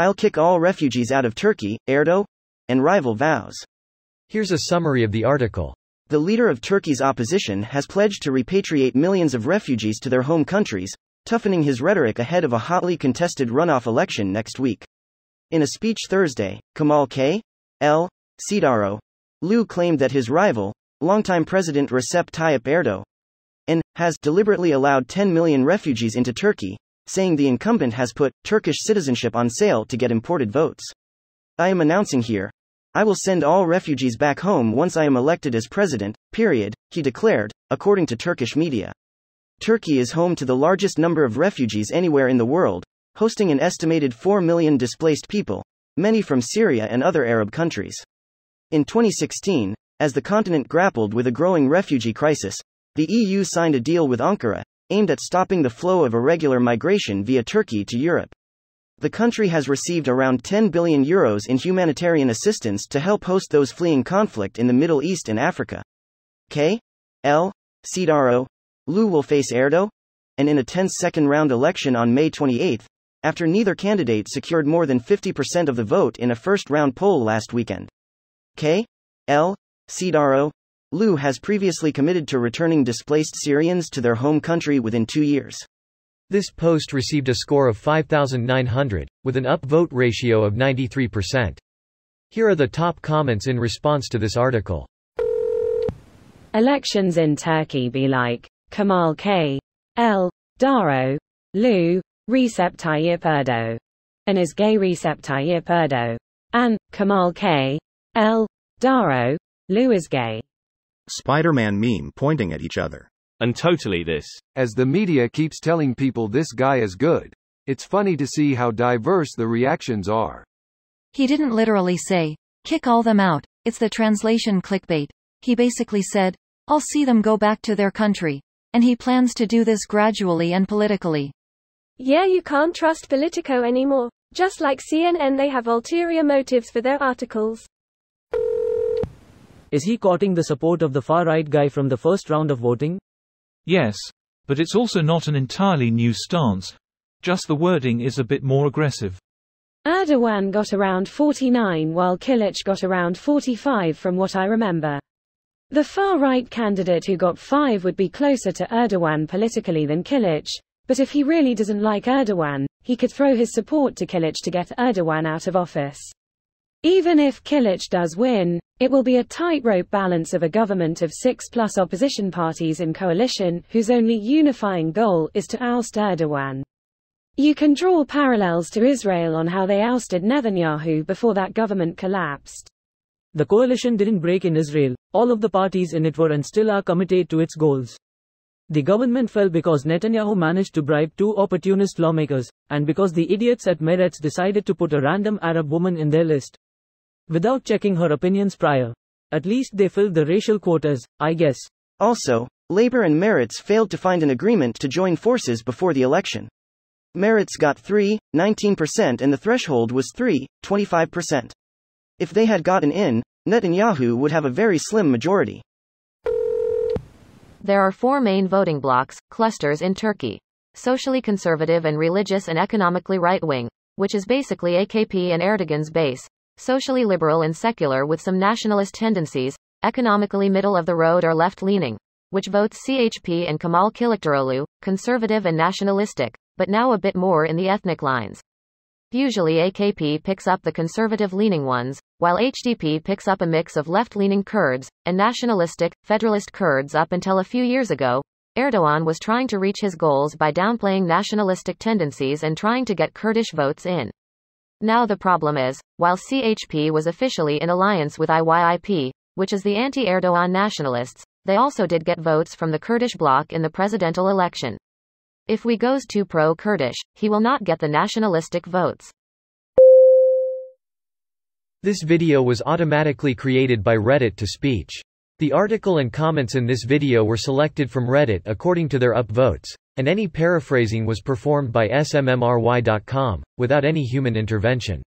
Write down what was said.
I'll kick all refugees out of Turkey, Erdo, and rival vows. Here's a summary of the article. The leader of Turkey's opposition has pledged to repatriate millions of refugees to their home countries, toughening his rhetoric ahead of a hotly contested runoff election next week. In a speech Thursday, Kemal K.L. Kılıçdaroğlu claimed that his rival, longtime President Recep Tayyip Erdo, has deliberately allowed 10 million refugees into Turkey, saying the incumbent has put Turkish citizenship on sale to get imported votes. I am announcing here, I will send all refugees back home once I am elected as president, period, he declared, according to Turkish media. Turkey is home to the largest number of refugees anywhere in the world, hosting an estimated 4 million displaced people, many from Syria and other Arab countries. In 2016, as the continent grappled with a growing refugee crisis, the EU signed a deal with Ankara, aimed at stopping the flow of irregular migration via Turkey to Europe. The country has received around €10 billion in humanitarian assistance to help host those fleeing conflict in the Middle East and Africa. K.L. Kılıçdaroğlu will face Erdo, and in a tense second-round election on May 28, after neither candidate secured more than 50% of the vote in a first-round poll last weekend. K.L. Kılıçdaroğlu has previously committed to returning displaced Syrians to their home country within 2 years. This post received a score of 5,900, with an upvote ratio of 93%. Here are the top comments in response to this article. Elections in Turkey be like, Kemal K.L. Kılıçdaroğlu, Recep Tayyip Erdo. And is gay Recep Tayyip Erdo. And, Kemal K.L. Kılıçdaroğlu is gay. Spider-Man meme pointing at each other. And totally this. As the media keeps telling people this guy is good, it's funny to see how diverse the reactions are. He didn't literally say, kick all them out, it's the translation clickbait. He basically said, I'll see them go back to their country. And he plans to do this gradually and politically. Yeah, you can't trust Politico anymore. Just like CNN, they have ulterior motives for their articles. Is he courting the support of the far-right guy from the first round of voting? Yes, but it's also not an entirely new stance. Just the wording is a bit more aggressive. Erdogan got around 49 while Kılıç got around 45 from what I remember. The far-right candidate who got 5 would be closer to Erdogan politically than Kılıç, but if he really doesn't like Erdogan, he could throw his support to Kılıç to get Erdogan out of office. Even if Kılıç does win, it will be a tightrope balance of a government of 6+ opposition parties in coalition whose only unifying goal is to oust Erdogan. You can draw parallels to Israel on how they ousted Netanyahu before that government collapsed. The coalition didn't break in Israel. All of the parties in it were and still are committed to its goals. The government fell because Netanyahu managed to bribe 2 opportunist lawmakers, and because the idiots at Meretz decided to put a random Arab woman in their list without checking her opinions prior. At least they filled the racial quotas, I guess. Also, Labour and Meretz failed to find an agreement to join forces before the election. Meretz got 19%, and the threshold was 25%. If they had gotten in, Netanyahu would have a very slim majority. There are 4 main voting blocks, clusters in Turkey. Socially conservative and religious and economically right-wing, which is basically AKP and Erdogan's base. Socially liberal and secular with some nationalist tendencies, economically middle of the road or left-leaning, which votes CHP and Kemal Kılıçdaroğlu, conservative and nationalistic, but now a bit more in the ethnic lines. Usually AKP picks up the conservative-leaning ones, while HDP picks up a mix of left-leaning Kurds, and nationalistic, federalist Kurds. Up until a few years ago, Erdogan was trying to reach his goals by downplaying nationalistic tendencies and trying to get Kurdish votes in. Now the problem is, while CHP was officially in alliance with IYIP, which is the anti-Erdogan nationalists, they also did get votes from the Kurdish bloc in the presidential election. If he goes too pro-Kurdish, he will not get the nationalistic votes. This video was automatically created by Reddit to speech. The article and comments in this video were selected from Reddit according to their upvotes, and any paraphrasing was performed by smmry.com, without any human intervention.